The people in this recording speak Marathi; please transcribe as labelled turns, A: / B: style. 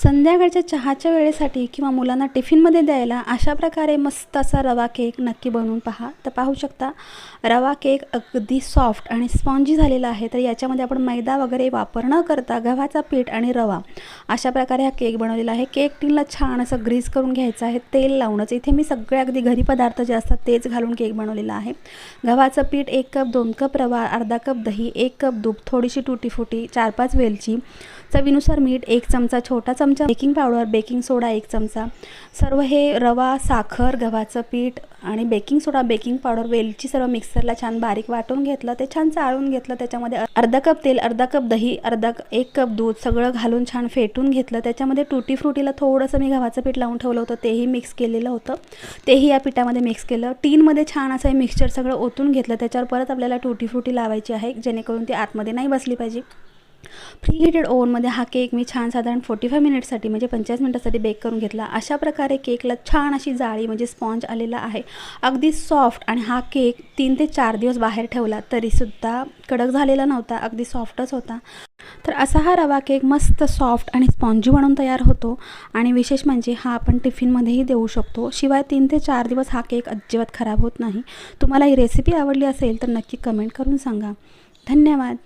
A: संध्याकाळच्या चहाच्या वेळेसाठी किंवा मुलांना टिफिनमध्ये द्यायला अशा प्रकारे मस्त असा रवा केक नक्की बनवून पहा। तर पाहू शकता रवा केक अगदी सॉफ्ट आणि स्पॉन्जी झालेला आहे। तर याच्यामध्ये आपण मैदा वगैरे वापर न करता गव्हाचा पीठ आणि रवा अशा प्रकारे हा केक बनवलेला आहे। केक टिनला छान असं ग्रीस करून घ्यायचं आहे तेल लावूनच। इथे मी सगळे अगदी घरी पदार्थ जे असतात तेच घालून केक बनवलेला आहे। गव्हाचं पीठ 1 कप, 2 कप रवा, अर्धा कप दही, 1 कप दूध, थोडीशी टूटी फ्रूटी, 4-5 वेलची, चवीनुसार मीठ, 1 चमचा, छोटा चमचा बेकिंग पावडर, बेकिंग सोडा 1 चमचा। सर्व हे रवा, साखर, गव्हाचं पीठ आणि बेकिंग सोडा, बेकिंग पावडर, वेलची सर्व मिक्सरला छान बारीक वाटून घेतलं, ते छान चाळून घेतलं। त्याच्यामध्ये अर्धा कप तेल, अर्धा कप दही, 1 कप दूध सगळं घालून छान फेटून घेतलं। त्याच्यामध्ये टूटी फ्रूटीला थोडंसं मी गव्हाचं पीठ लावून ठेवलं होतं, तेही मिक्स केलेलं होतं, तेही या पिठामध्ये मिक्स केलं। टीनमध्ये छान असं हे मिक्सचर सगळं ओतून घेतलं। त्याच्यावर परत आपल्याला टूटी फ्रूटी लावायची आहे जेणेकरून ती आतमध्ये नाही बसली पाहिजे। प्री हीटेड ओव्हनमध्ये हा केक मी छान साधारण 45 मिनिटसाठी म्हणजे 45 मिनिटासाठी बेक करून घेतला। अशा प्रकारे केकला छान अशी जाळी म्हणजे स्पॉन्ज आलेला आहे, अगदी सॉफ्ट। आणि हा केक 3 ते 4 दिवस बाहेर ठेवला तरीसुद्धा कडक झालेला नव्हता, अगदी सॉफ्टच होता। तर असा हा रवा केक मस्त सॉफ्ट आणि स्पॉन्जी बनून तयार होतो। आणि विशेष म्हणजे हा आपण टिफिनमध्येही देऊ शकतो। शिवाय 3 ते 4 दिवस हा केक अजिबात खराब होत नाही। तुम्हाला ही रेसिपी आवडली असेल तर नक्की कमेंट करून सांगा। धन्यवाद।